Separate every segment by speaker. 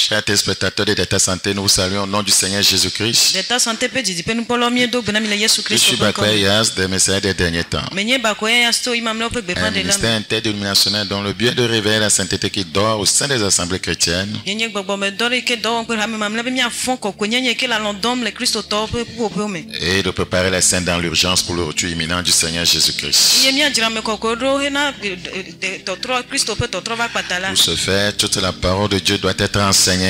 Speaker 1: Chers téléspectateurs de Data Santé, nous vous saluons au nom du Seigneur Jésus-Christ. Je suis Bakoya Yas, des messages des derniers temps. Un ministère interdénominationnel dont le but est de réveiller la sainteté qui dort au sein des assemblées chrétiennes. Et de préparer les saints dans l'urgence pour le retour imminent du Seigneur Jésus-Christ. Pour ce faire, toute la parole de Dieu doit être enseignée. Je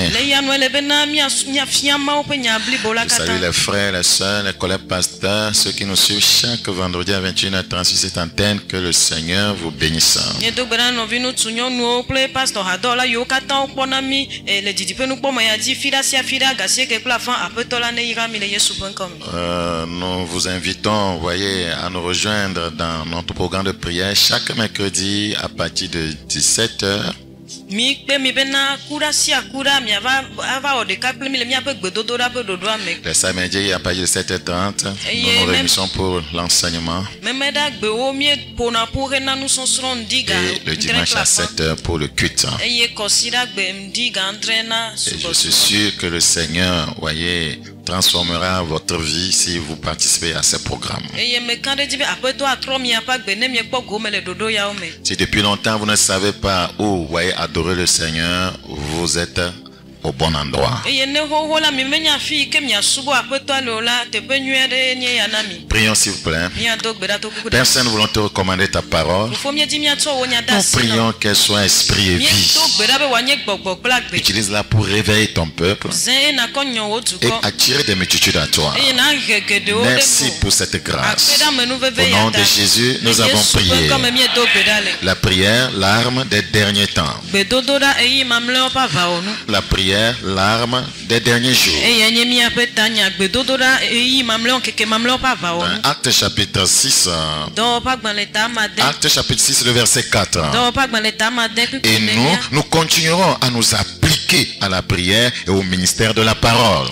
Speaker 1: salue les frères, les sœurs, les collègues pasteurs, ceux qui nous suivent chaque vendredi à 21h30 sur cette antenne. Que le Seigneur vous bénisse. Nous vous invitons, voyez, à nous rejoindre dans notre programme de prière chaque mercredi à partir de 17h. Le samedi à partir de 7h30, nous nous réunissons pour l'enseignement. Et le dimanche à 7h pour le culte. Et je suis sûr que le Seigneur, voyez, transformera votre vie si vous participez à ces programmes. Si depuis longtemps vous ne savez pas où, voyez, adorer le Seigneur, vous êtes au bon endroit. Prions s'il vous plaît. Père Saint, nous voulons te recommander ta parole. Nous prions qu'elle soit esprit et vie. Utilise-la pour réveiller ton peuple et attirer des multitudes à toi. Merci pour cette grâce. Au nom de Jésus, nous avons prié. La prière, l'arme des derniers temps. La prière, l'arme des derniers jours. Acte chapitre 6. Acte chapitre 6, le verset 4. Et nous continuerons à nous appliquer à la prière et au ministère de la parole.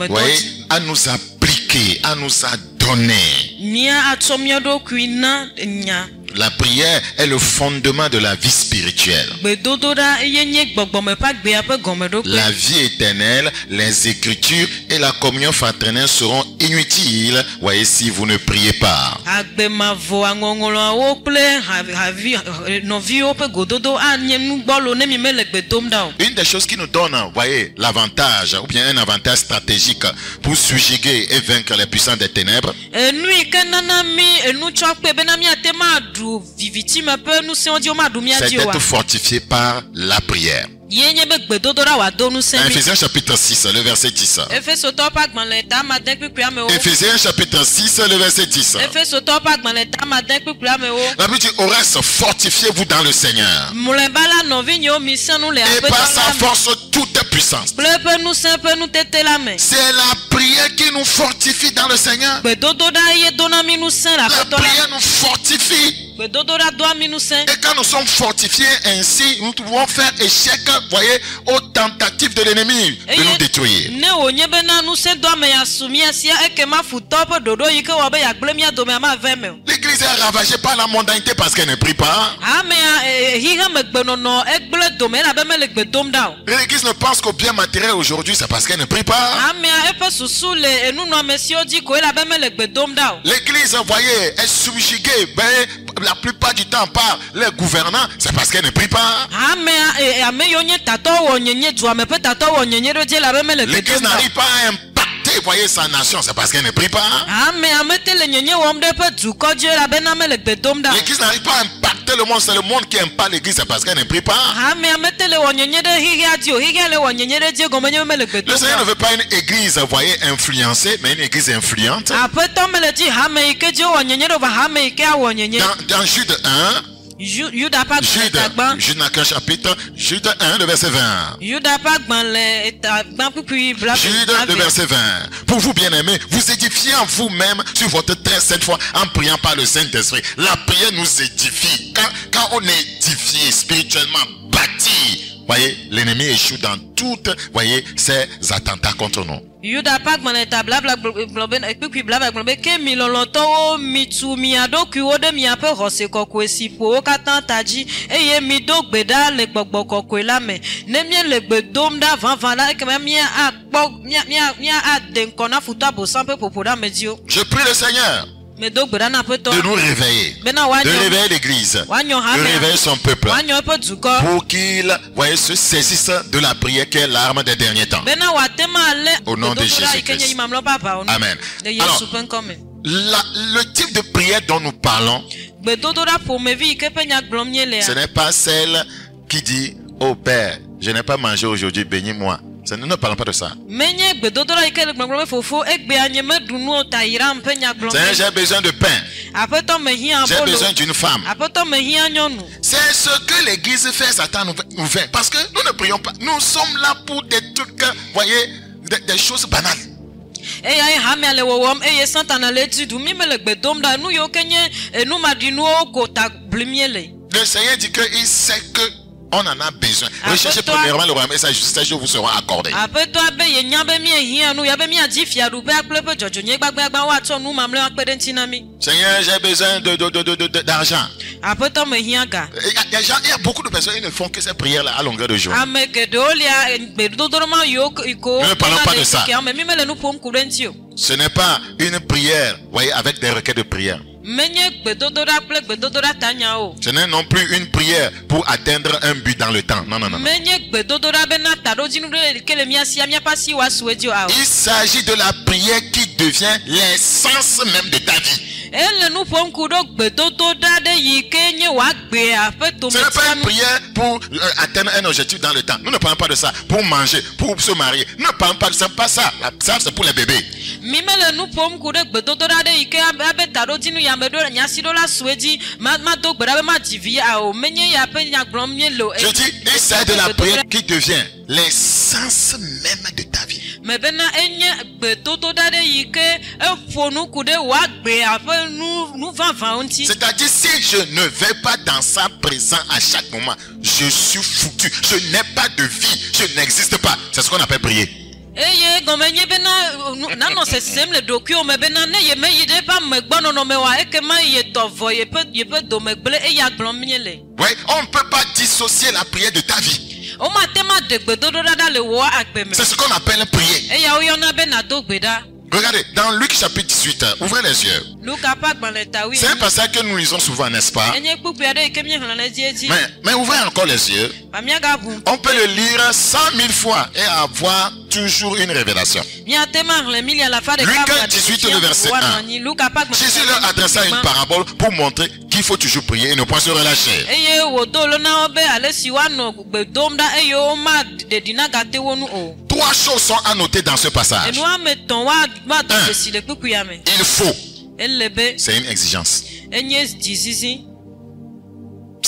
Speaker 1: Voyez, à nous appliquer, à nous adonner. La prière est le fondement de la vie spirituelle. La vie éternelle, les écritures et la communion fraternelle seront inutiles, voyez, si vous ne priez pas. Une des choses qui nous donne, voyez, l'avantage, ou bien un avantage stratégique pour subjuguer et vaincre les puissants des ténèbres, c'est d'être fortifié par la prière. Ephésiens chapitre 6, le verset 10. Ephésiens chapitre 6, le verset 10. La Bible dit, au reste, fortifiez-vous dans le Seigneur. Et par sa force, toute puissance. C'est la prière qui nous fortifie dans le Seigneur. La prière nous fortifie. Et quand nous sommes fortifiés ainsi, nous pouvons faire échec, voyez, aux tentatives de l'ennemi de nous détruire. L'église est ravagée par la mondanité parce qu'elle ne prie pas. L'église ne pense qu'au bien matériel aujourd'hui, c'est parce qu'elle ne prie pas. L'église, voyez, est subjuguée la plupart du temps par les gouvernants, c'est parce qu'elle ne prie pas. L'église n'arrive pas à impacter, voyez, sa nation, c'est parce qu'elle ne prie pas. L'église n'arrive pas à impacter le monde, c'est le monde qui impacte l'église, c'est parce qu'elle ne prie pas. Le Seigneur ne veut pas une église, voyez, influencée, mais une église influente. Dans Jude 1, Jude 1 chapitre, Jude 1, le verset 20. Jude, le verset 20. Pour vous, bien-aimés, vous édifiez en vous-même sur votre très sainte foi en priant par le Saint-Esprit. La prière nous édifie. Quand on est édifié, spirituellement bâti, voyez, l'ennemi échoue dans toutes, voyez, ces attentats contre nous.
Speaker 2: Yuda pak maneta blabla globen ekpi blabla globen ke milolonto mitu miado kuode mi ape rose kokwe sipo katan taji eye mi do gbeda le gbogbo kokwe la me ne mi le gbedom da van la ke mi a gbog mi a den kona futa bo sampe popoda medio.
Speaker 1: Je prie le Seigneur de nous réveiller, de réveiller l'église, de réveiller son peuple, pour qu'il se saisisse de la prière qui est l'arme des derniers temps. Au nom de Jésus-Christ. Amen. Alors, le type de prière dont nous parlons, ce n'est pas celle qui dit, oh Père, je n'ai pas mangé aujourd'hui, bénis-moi. Nous ne parlons pas de ça. Seigneur, j'ai besoin de pain. J'ai besoin d'une femme. C'est ce que l'église fait, Satan nous fait. Parce que nous ne prions pas. Nous sommes là pour des trucs, voyez, des choses banales. Le Seigneur dit qu'il sait que on en a besoin. Recherchez premièrement le royaume et sa justice vous sera accordée. Seigneur, j'ai besoin d'argent. Il y a beaucoup de personnes qui ne font que ces prières-là à longueur de jour. Nous ne parlons pas de ça. Ce n'est pas une prière, voyez, avec des requêtes de prière. Ce n'est non plus une prière pour atteindre un but dans le temps. Non, non, non. Il s'agit de la prière qui devient l'essence même de ta vie. Ce n'est pas une prière pour atteindre un objectif dans le temps. Nous ne parlons pas de ça. Pour manger, pour se marier. Nous ne parlons pas de ça. Pas ça. Ça, c'est pour les bébés. Je dis, il s'agit de la prière qui devient l'essence même de ta vie. C'est-à-dire, si je ne vais pas dans sa présence à chaque moment, je suis foutu. Je n'ai pas de vie. Je n'existe pas. C'est ce qu'on appelle prier. Oui, on ne peut pas dissocier la prière de ta vie. C'est ce qu'on appelle prier. Regardez, dans Luc chapitre 18, ouvrez les yeux. C'est un passage que nous lisons souvent, n'est-ce pas? Mais ouvrez encore les yeux. On peut le lire 100 000 fois et avoir toujours une révélation. Luc 18, le verset 1. Jésus leur adressa une parabole pour montrer qu'il faut toujours prier et ne point se relâcher. Trois choses sont annotées dans ce passage. Un, il faut. C'est une exigence. C'est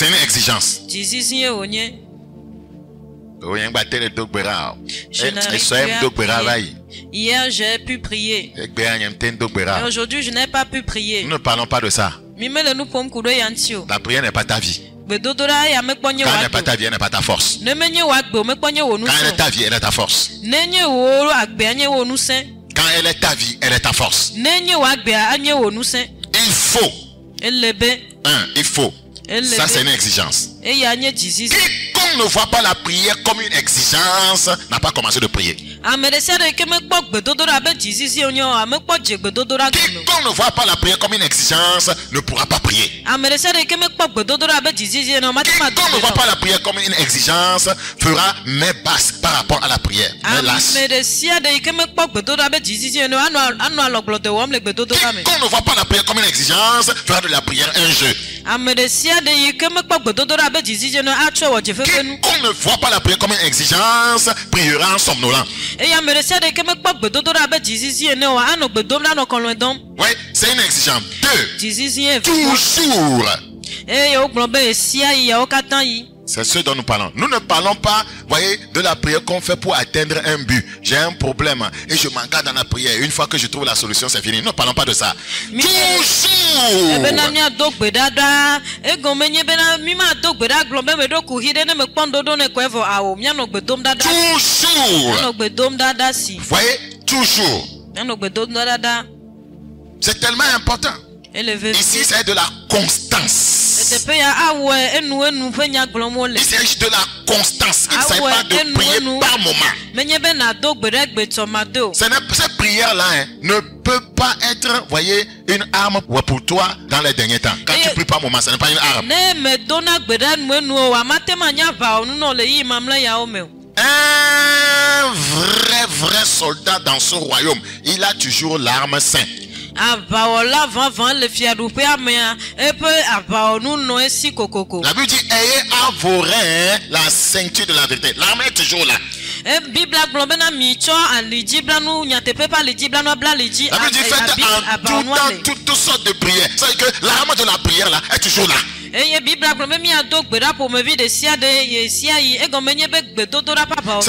Speaker 1: une exigence.
Speaker 2: Hier j'ai pu prier. Mais aujourd'hui je n'ai pas pu prier.
Speaker 1: Nous ne parlons pas de ça. La prière n'est pas ta vie. Quand elle n'est pas ta vie, elle n'est pas ta force. Quand elle est ta vie, elle est ta force. Quand elle est ta vie, elle est ta force. Il faut. Il faut. Ça, c'est une exigence. Quiconque ne voit pas la prière comme une exigence n'a pas commencé de prier. Quiconque ne voit pas la prière comme une exigence ne pourra pas prier. Quiconque ne voit pas la prière comme une exigence fera main basse par rapport à la prière. Quiconque ne voit pas la prière comme une exigence fera de la prière un jeu. Quiconque ne voit pas la prière comme une exigence priera en somnolant. Oui, c'est une exigence. Deux, toujours. C'est ce dont nous parlons. Nous ne parlons pas, voyez, de la prière qu'on fait pour atteindre un but. J'ai un problème et je m'engage dans la prière. Une fois que je trouve la solution, c'est fini. Nous ne parlons pas de ça. Toujours. Toujours. Voyez, Toujours. C'est tellement important. Ici, c'est de la constance. Il s'agit de la constance. Il ne s'agit pas de prier par moment. Cette prière-là ne peut pas être, voyez, une arme pour toi dans les derniers temps. Quand tu pries par moment, ce n'est pas une arme. Un vrai soldat dans ce royaume, il a toujours l'arme sainte. La Bible dit, ayez à vos reins la ceinture de la vérité. L'arme est toujours là. La Bible dit, faites en tout temps toutes sortes de prières. C'est que l'arme de la prière là est toujours là. C'est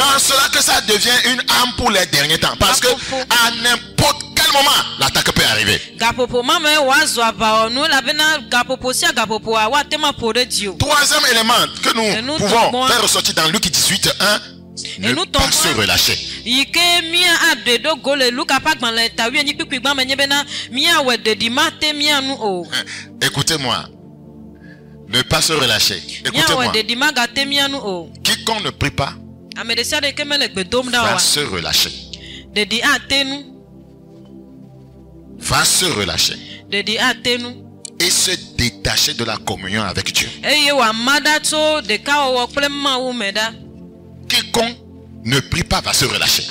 Speaker 1: en cela que ça devient une arme pour les derniers temps. Parce que à n'importe quel moment, l'attaque peut arriver. Troisième élément que nous pouvons faire ressortir dans Luc 18, 1. Ne pas se relâcher. Écoutez-moi. Ne pas se relâcher. Écoutez-moi. Quiconque ne prie pas va se relâcher. Va se relâcher. Et se détacher de la communion avec Dieu. Quiconque ne prie pas va se relâcher.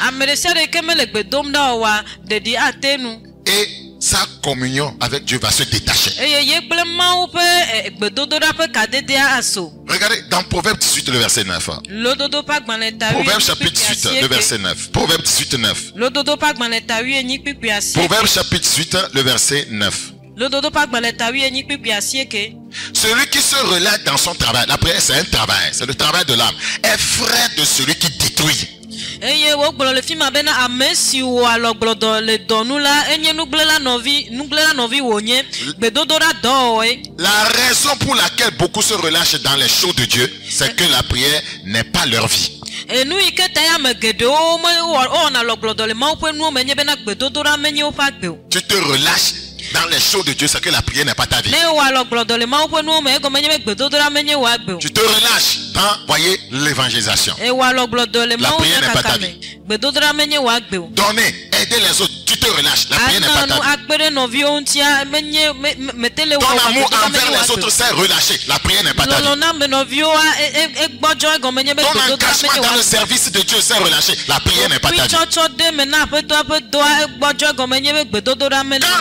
Speaker 1: Et sa communion avec Dieu va se détacher. Regardez dans Proverbe 18, le verset 9. Proverbe chapitre 18, le verset 9. Proverbe 18, 9. Proverbe chapitre 18, le verset 9. Celui qui se relâche dans son travail, la prière c'est un travail, c'est le travail de l'âme, est frère de celui qui détruit. La raison pour laquelle beaucoup se relâchent dans les choses de Dieu, c'est que la prière n'est pas leur vie. Tu te relâches dans les choses de Dieu, c'est que la prière n'est pas ta vie. Tu te relâches dans, voyez, l'évangélisation. La prière n'est pas ta vie. Donner, aider les autres, tu te relâches. La prière n'est pas ta vie. Ton amour envers les autres, c'est relâché. La prière n'est pas ta vie. Ton engagement dans le service de Dieu, c'est relâché. La prière n'est pas ta vie. Quand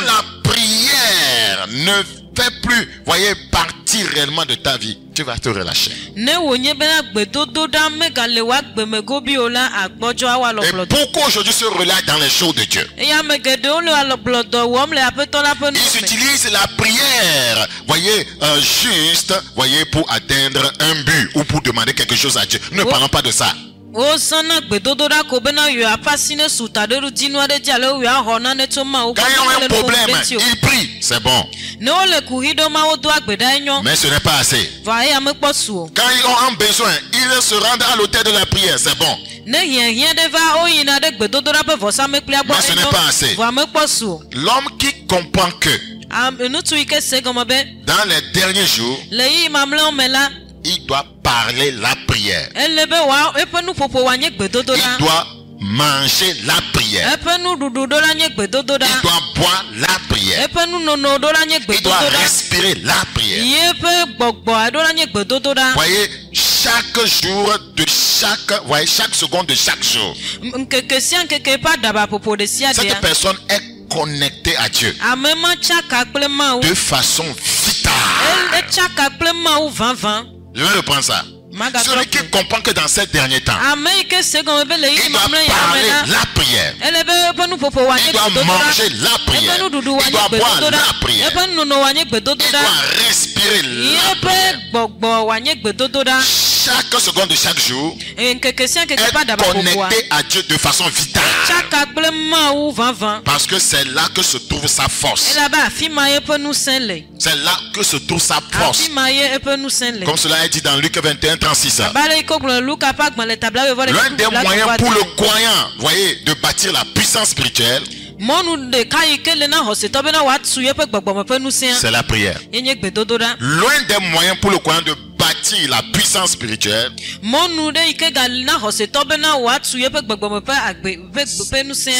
Speaker 1: la prière ne fait plus, voyez, partie réellement de ta vie, tu vas te relâcher. Et pourquoi aujourd'hui se relâche dans les choses de Dieu? Ils utilisent la prière, voyez, juste, voyez, pour atteindre un but ou pour demander quelque chose à Dieu. Ne parlons pas de ça. Quand ils ont un problème, ils prient, c'est bon. Mais ce n'est pas assez. Quand ils ont un besoin, ils se rendent à l'autel de la prière, c'est bon. Mais ce n'est pas assez. L'homme qui comprend que dans les derniers jours, il doit parler la prière. Il doit manger la prière. Il doit boire la prière. Il doit respirer la prière. Voyez, chaque jour de chaque seconde de chaque jour, cette personne est connectée à Dieu de façon vitale. Je vais reprendre ça. Celui qui comprend que dans ces derniers temps, il doit parler la prière. Il doit manger la prière. Il doit boire la prière. Il doit respirer la prière. Chaque seconde de chaque jour, est connecté à Dieu de façon vitale. Parce que c'est là que se trouve sa force. C'est là que se trouve sa force. Comme cela est dit dans Luc 21, 36. L'un des moyens pour le croyant, voyez, de bâtir la puissance puissance spirituelle, c'est la prière. Loin des moyens pour le croyant de bâtir la puissance spirituelle,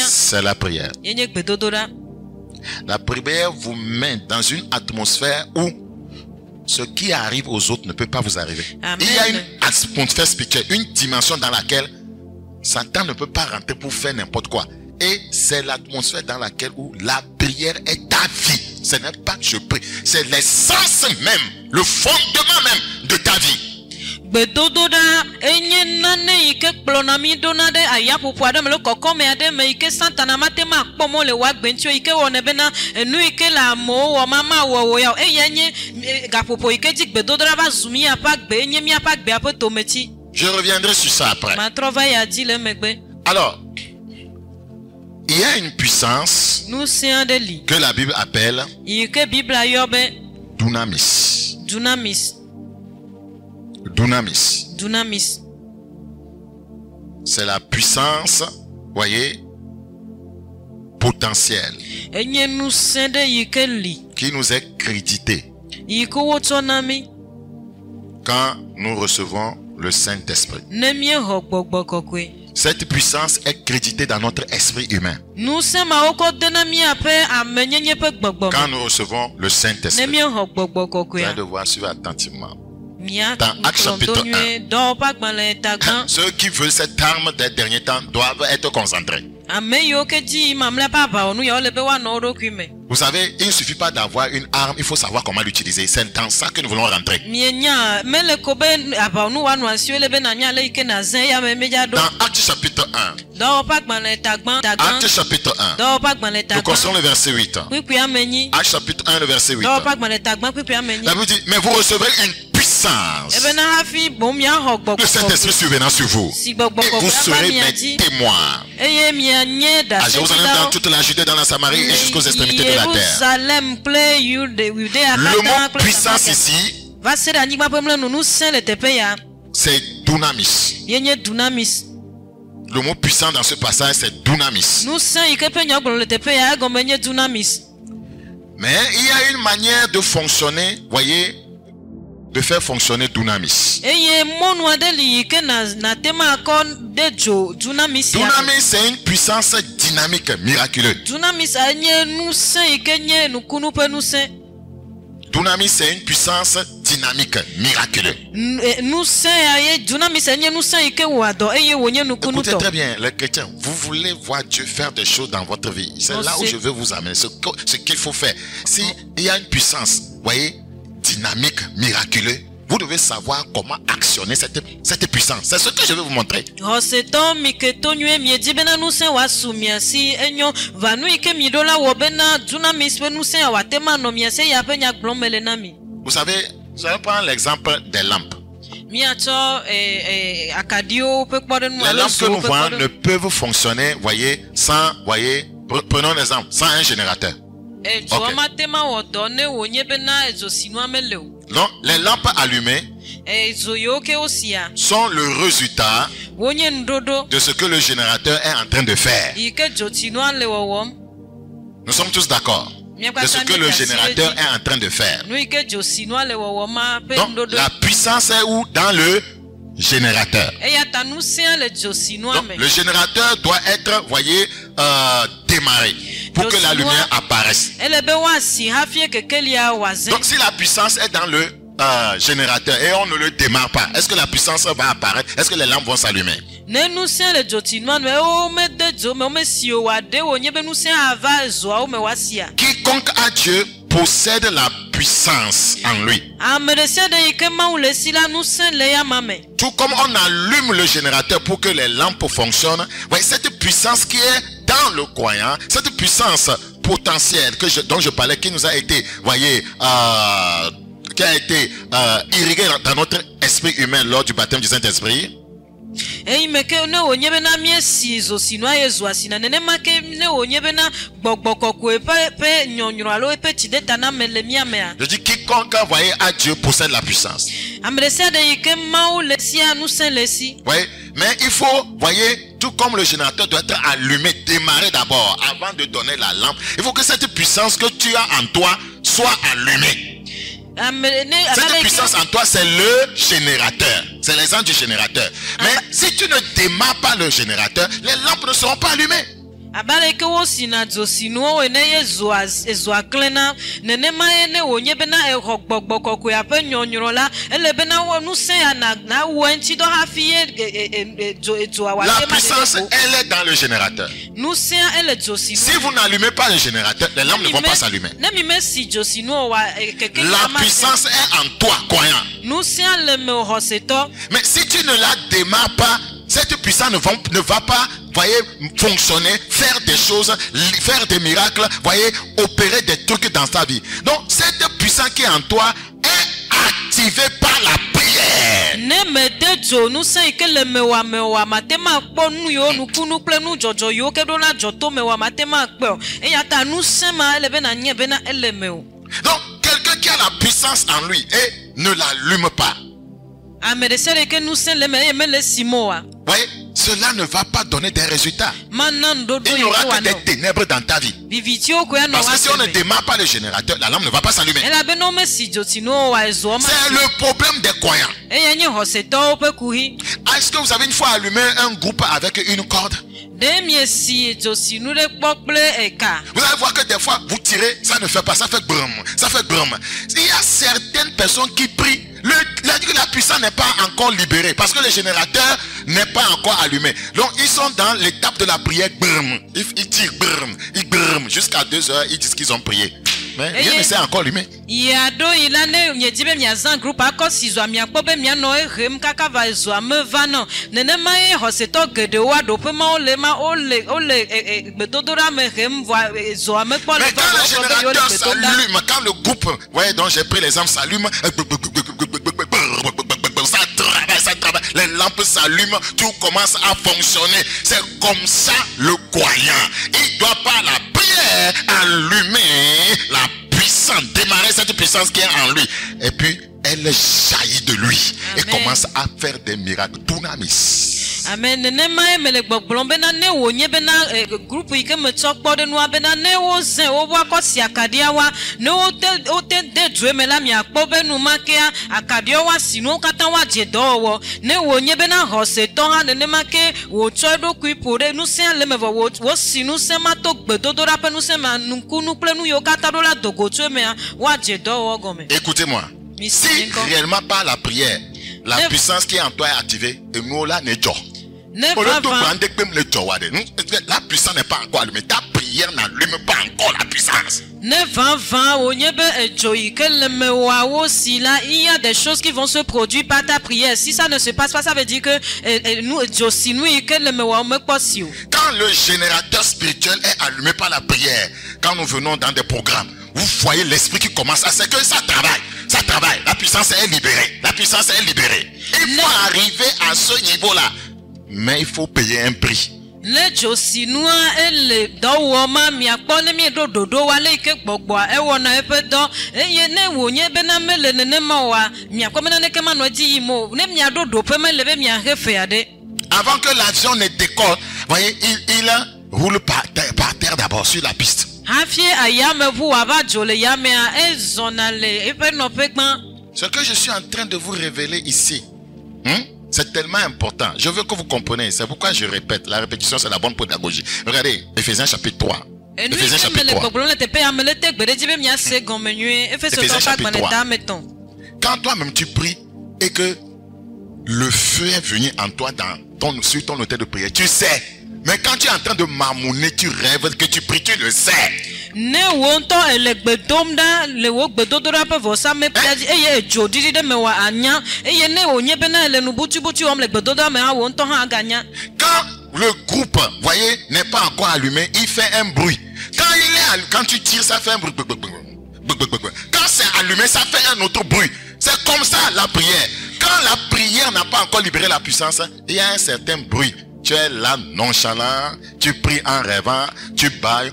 Speaker 1: c'est la prière. La prière vous met dans une atmosphère où ce qui arrive aux autres ne peut pas vous arriver. Amen. Il y a une atmosphère spirituelle, une dimension dans laquelle Satan ne peut pas rentrer pour faire n'importe quoi. Et c'est l'atmosphère dans laquelle où la prière est ta vie. Ce n'est pas que je prie, c'est l'essence même, le fondement même de ta vie. Je reviendrai sur ça après. Alors, il y a une puissance que la Bible appelle dunamis. Dunamis. C'est la puissance, voyez, potentielle qui nous est créditée quand nous recevons le Saint-Esprit. Cette puissance est créditée dans notre esprit humain quand nous recevons le Saint-Esprit. Vous allez devoir suivre attentivement. Dans Actes chapitre 1, ceux qui veulent cette arme des derniers temps doivent être concentrés. Vous savez, il ne suffit pas d'avoir une arme, il faut savoir comment l'utiliser. C'est dans ça que nous voulons rentrer. Dans Actes chapitre 1, Actes chapitre 1, nous commençons le verset 8. Actes chapitre 1, le verset 8. La Bible dit, mais vous recevrez une puissance. Le Saint-Esprit survenant sur vous. Et vous serez mes témoins. À Jérusalem, dans toute la Judée, dans la Samarie et jusqu'aux extrémités de la terre. Le mot puissance ici, c'est dunamis. Le mot puissant dans ce passage, c'est dunamis. Mais il y a une manière de fonctionner, voyez, de faire fonctionner dunamis. Dunamis, c'est une puissance dynamique, miraculeuse. Dunamis, c'est une puissance dynamique, miraculeuse. Écoutez très bien, les chrétiens, vous voulez voir Dieu faire des choses dans votre vie. C'est là où je veux vous amener, ce qu'il faut faire. S'il y a une puissance, voyez, dynamique, miraculeuse, vous devez savoir comment actionner cette puissance. C'est ce que je vais vous montrer. Vous savez, je vais prendre l'exemple des lampes. Les lampes que nous voyons ne peuvent fonctionner, voyez, sans, voyez, prenons l'exemple, sans un générateur. Okay. Non, les lampes allumées sont le résultat de ce que le générateur est en train de faire. Nous sommes tous d'accord de ce que le générateur est en train de faire. Donc, la puissance est où? Dans le générateur. Donc, le générateur doit être, voyez, démarré pour que la lumière apparaisse. Donc si la puissance est dans le générateur et on ne le démarre pas, est-ce que la puissance va apparaître? Est-ce que les lampes vont s'allumer? Quiconque a Dieu possède la puissance en lui. Tout comme on allume le générateur pour que les lampes fonctionnent, voyez, cette puissance qui est dans le croyant, cette puissance potentielle dont je parlais, qui nous a été, voyez, qui a été irriguée dans notre esprit humain lors du baptême du Saint-Esprit,
Speaker 2: e me ke ne onye be na miesi zo sinu ayezu asina nene make ne onye be na gbogboko ko pe nyonyro alo pe tideta na mele miamea.
Speaker 1: Je dis quiconque voyez à Dieu possède la puissance.
Speaker 2: Amresia de yike mau lesia nous saint lesi.
Speaker 1: Oui, mais il faut, voyez, tout comme le générateur doit être allumé, démarrer d'abord avant de donner la lampe. Il faut que cette puissance que tu as en toi soit allumée. Cette puissance en toi, c'est le générateur. C'est l'exemple du générateur. Mais si tu ne démarres pas le générateur, les lampes ne seront pas allumées.
Speaker 2: Abaleke wo sinadzo sinuo ene ezwa klena nene ma ene onye bena ehogbogboko ko yape nyonyoro la ele bena wo nu se na wenti do hafie ezo awale.
Speaker 1: La puissance elle est dans le générateur.
Speaker 2: Nu se ele josinu.
Speaker 1: Si vous n'allumez pas le générateur, les lampes ne vont pas s'allumer.
Speaker 2: Na mi mesi josinu wa keke.
Speaker 1: La puissance est en toi, croyant.
Speaker 2: Nu se le me hoseto.
Speaker 1: Mais si tu ne la démarres pas, cette puissance ne va pas, voyez, fonctionner, faire des choses, faire des miracles, voyez, opérer des trucs dans ta vie. Donc, cette puissance qui est en toi est activée par la prière.
Speaker 2: Ne me dejo nous sais que le mewa matema po nu yo nu kunu ple nu jojo yo ke do na joto mewa matema po e yata nu sema ele bena nye bena ele meo.
Speaker 1: Donc, quelqu'un qui a la puissance en lui et ne l'allume pas. Voyez, cela ne va pas donner des résultats. Il n'y aura que des ténèbres dans ta vie. Parce que si on ne démarre pas le générateur, la lampe ne va pas s'allumer. C'est le problème des croyants. Est-ce que vous avez une fois allumé un groupe avec une corde? Vous allez voir que des fois, vous tirez, ça ne fait pas, ça fait brum, ça fait brum. Il y a certaines personnes qui prient. La puissance n'est pas encore libérée parce que le générateur n'est pas encore allumé. Donc ils sont dans l'étape de la prière. Ils tirent jusqu'à 2 heures. Ils disent qu'ils ont prié. Mais rien ne s'est encore allumé. Mais quand le générateur s'allume, quand le groupe, voyez, donc j'ai pris l'exemple, s'allume, ça travaille, les lampes s'allument, tout commence à fonctionner. C'est comme ça le croyant. Il doit par la prière allumer la puissance, démarrer cette puissance qui est en lui. Et puis, elle jaillit de lui. Amen. Et commence à faire des miracles. Dunamis.
Speaker 2: Amen. Ne ma me le gbogbon bena ne wo nye bena group yi ke me tsokpo de no bena ne wo zen wo wa ko si akadia wa ne o te de dwe me la mi akpo benu makia akadia wa sinu katan wa je do wo ne wo nye bena hose to ha ne make wo tso do ku ipore nu se le me wo sinu se ma to gbedodo ra pe nu se ma nkunu ple nu yo kata do la dogo tso me wa je do wo gome. Écoutez-moi.
Speaker 1: Si réellement par la prière, la puissance qui est en toi est activée, et nous là, la puissance n'est pas encore allumée. Ta prière n'allume pas encore la puissance.
Speaker 2: Il y a des choses qui vont se produire par ta prière. Si ça ne se passe pas, ça veut dire que
Speaker 1: quand le générateur spirituel est allumé par la prière, quand nous venons dans des programmes, vous voyez l'esprit qui commence à... C'est que ça travaille. Ça travaille. La puissance est libérée. La puissance est libérée. Il faut arriver à ce niveau-là. Mais il faut payer un prix. Avant que l'avion ne décolle, voyez, il roule par terre d'abord sur la piste. Ce que je suis en train de vous révéler ici, c'est tellement important. Je veux que vous compreniez. C'est pourquoi je répète. La répétition, c'est la bonne pédagogie. Regardez, Éphésiens chapitre 3. Éphésiens chapitre 3. Éphésiens chapitre 3. Quand toi-même tu pries et que le feu est venu en toi sur ton autel de prière, tu sais. Mais quand tu es en train de marmonner, tu rêves que tu pries, tu le sais. Quand le groupe, voyez, n'est pas encore allumé, il fait un bruit. Quand tu tires, ça fait un bruit. Quand c'est allumé, ça fait un autre bruit. C'est comme ça la prière. Quand la prière n'a pas encore libéré la puissance, il y a un certain bruit. Tu es là nonchalant, tu pries en rêvant, tu bailles.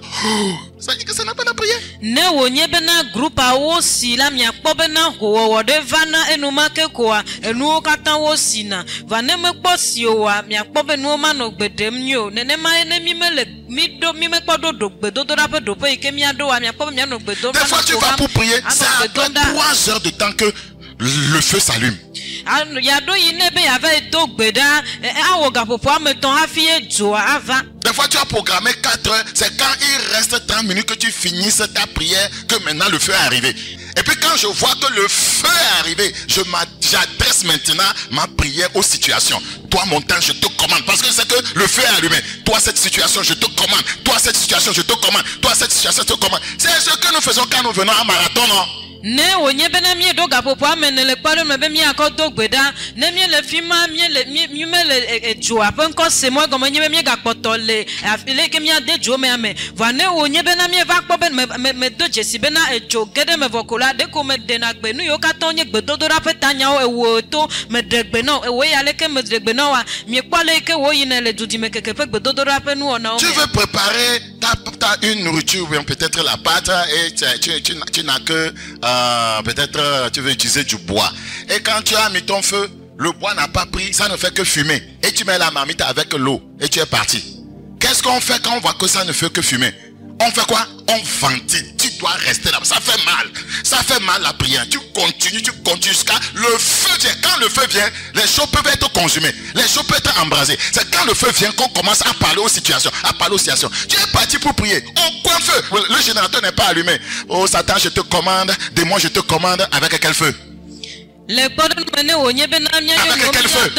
Speaker 1: Ça dit que ça n'a pas la prière.
Speaker 2: Ne wonye bena groupe a wosi la mi akpo bena ho wo de vana enuma ke ko a enu okatan wosi na va ne me kpo si o wa mi akpo benu ma no gbedem nyo ne ne ma ne mi mele mi do mi me kpo do gbedo do rape do pe ike mi ado wa mi akpo mi no gbedo.
Speaker 1: Des fois tu vas pour prier, c'est après 3 heures de temps que le feu s'allume. Des fois tu as programmé 4 heures, c'est quand il reste 30 minutes que tu finisses ta prière que maintenant le feu est arrivé. Et puis quand je vois que le feu est arrivé, j'adresse maintenant ma prière aux situations. Toi mon temps je te commande, parce que c'est que le feu est allumé. Toi cette situation je te commande, toi cette situation je te commande, toi cette situation je te commande. C'est ce que nous faisons quand nous venons à marathon, non?
Speaker 2: Ne onye bena mi do gapopo amene le kparo me be mi akodo gbeda ne mi le fima mi me le jo apen ko se mo gomo nye mi gakpoto le afile ke mi ade jo me ame va ne onye bena mi va kpo ben me do jesi bena ejo gede me vokola de ko me de na gbe nu yo ka to nye gbedo do rape tanya o ewo to me de gbe no ewo ya le ke me de gbe no wa mi kpo le ke wo yi na le dudi me keke pe gbedo do rape nu ona o.
Speaker 1: Tu veux préparer ta une nourriture ou bien peut-être la pâte et tu n'as que peut-être tu veux utiliser du bois. Et quand tu as mis ton feu, le bois n'a pas pris, ça ne fait que fumer. Et tu mets la marmite avec l'eau et tu es parti. Qu'est-ce qu'on fait quand on voit que ça ne fait que fumer? On fait quoi? On ventile. Tu dois rester là. Ça fait mal. Ça fait mal la prière. Tu continues jusqu'à le feu vient. Quand le feu vient, les choses peuvent être consumées. Les choses peuvent être embrasées. C'est quand le feu vient qu'on commence à parler aux situations. Tu es parti pour prier. On coin feu. Le générateur n'est pas allumé. Oh Satan, je te commande. Démon, je te commande. Avec quel feu? Avec quel feu?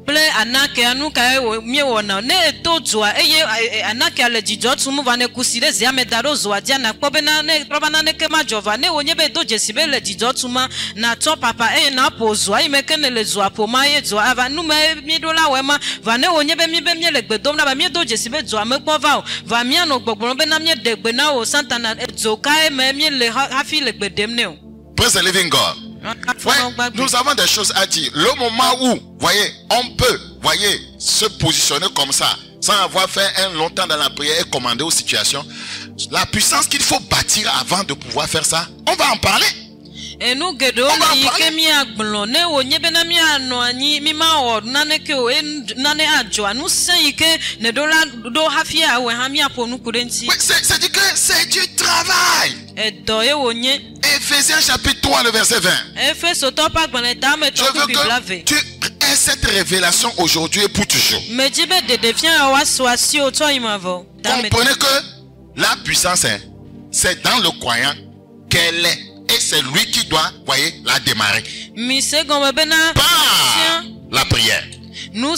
Speaker 2: ple anake anuka mie wona ne etozwa eye anake ale jijotu mu vane kusire zia medaro zwa dia na kpobe na ne proba na ne kema jova ne onyebe do jesibe le jijotu ma na to papa na pozwa imeke ne le zwa poma ye zwa ava nu me mi do la wema vane onyebe mi be mi le gbedom na ba mi do jesibe zwa me kpo va va mi ano gbogbon be na mi degbe na o santana ezoka me mi le hafi le gbedem ne o.
Speaker 1: Praise the living God. Ouais, nous avons des choses à dire. Le moment où, voyez, on peut, voyez, se positionner comme ça, sans avoir fait un long temps dans la prière et commander aux situations, la puissance qu'il faut bâtir avant de pouvoir faire ça, on va en parler.
Speaker 2: Et nous gedo ni kemi agblo ne onye be na mi ano anyi mi ma o nane ke o nane ajo anu sen ke ne do hafia we ha mi aponu kurenti.
Speaker 1: C'est dit que c'est du travail.
Speaker 2: Et do e onye
Speaker 1: Ephésiens chapitre 3 le verset 20.
Speaker 2: Je veux
Speaker 1: que tu aies cette révélation aujourd'hui et pour toujours. Comprenez que la puissance, c'est dans le croyant qu'elle est. Et c'est lui qui doit, voyez, la démarrer. Pas la prière.
Speaker 2: Nous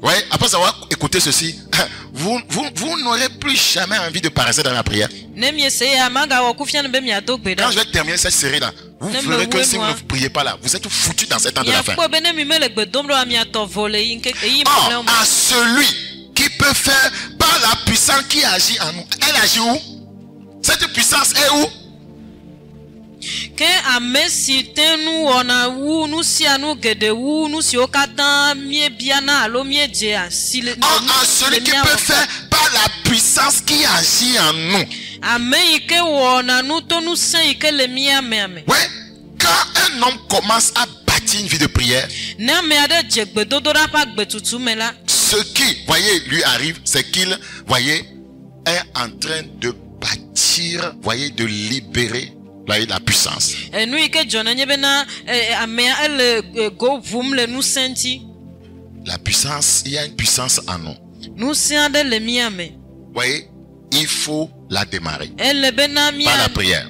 Speaker 1: oui, après avoir écouté ceci, vous n'aurez plus jamais envie de paraître dans la prière. Quand je vais terminer cette série-là, vous verrez que si vous ne priez pas là, vous êtes foutus dans cet temps de la fin. Or, à celui qui peut faire par la puissance qui agit en nous, elle agit où? Cette puissance est où?
Speaker 2: Que amesi tenu ona wu nu si anu gede wu nu si okatan mie biana alo mie jea sile
Speaker 1: à celui qui peut faire par la puissance qui agit en nous.
Speaker 2: Amen ke wona nu to nu sen ke le mia me.
Speaker 1: Ouais, quand un homme commence à bâtir une vie de prière,
Speaker 2: na me ade jegbe dodora pa gbe tutu me la.
Speaker 1: Ce qui, voyez, lui arrive, c'est qu'il, voyez, est en train de bâtir, voyez, de libérer la puissance. La puissance, il y a une puissance en nous. Voyez, il faut la démarrer par la prière.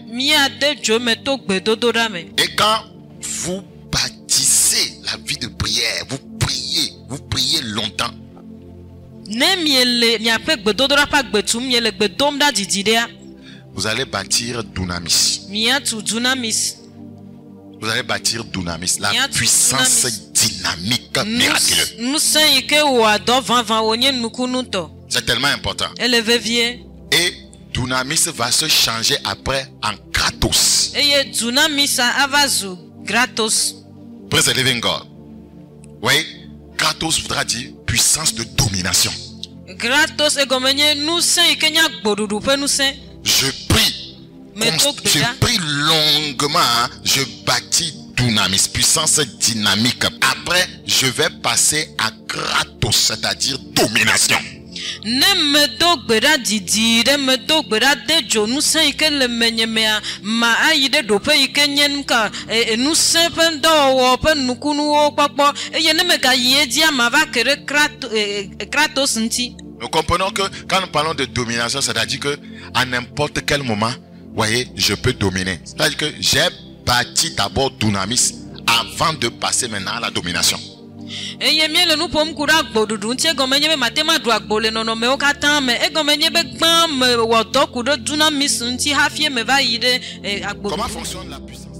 Speaker 1: Et quand vous bâtissez la vie de prière, vous priez longtemps. Vous allez bâtir dunamis. Vous allez bâtir dunamis, la puissance dynamique miraculeuse. C'est tellement important. Et dunamis va se changer après en kratos.
Speaker 2: Et dunamis avazu gratos.
Speaker 1: Praise the living God. Oui, kratos voudra dire puissance de domination.
Speaker 2: Gratos egomenye nous saint ikenya gbodudu pe nous saint.
Speaker 1: Je prie longuement, je bâtis dunamis, puissance dynamique. Après, je vais passer à kratos, c'est-à-dire domination.
Speaker 2: Ne me dogbera didi, ne me dogbera dejo, nous saint ikele menyemea, ma aide dope ikenyen ka, nous saint pendo wo pen nukunu wo pakpo, et ye ne me ka yedia ma va kere kratos nti.
Speaker 1: Nous comprenons que quand nous parlons de domination, c'est-à-dire que à n'importe quel moment, voyez, je peux dominer. C'est-à-dire que j'ai bâti d'abord dunamis avant de passer maintenant à la domination.
Speaker 2: Et miel nous pouvons courir gbodudu ntie gomenye be matema do agbole no me o katan me e gomenye be gbam wo do kudo dunamis nti hafie me va yide agbo.
Speaker 1: Comment fonctionne la puissance?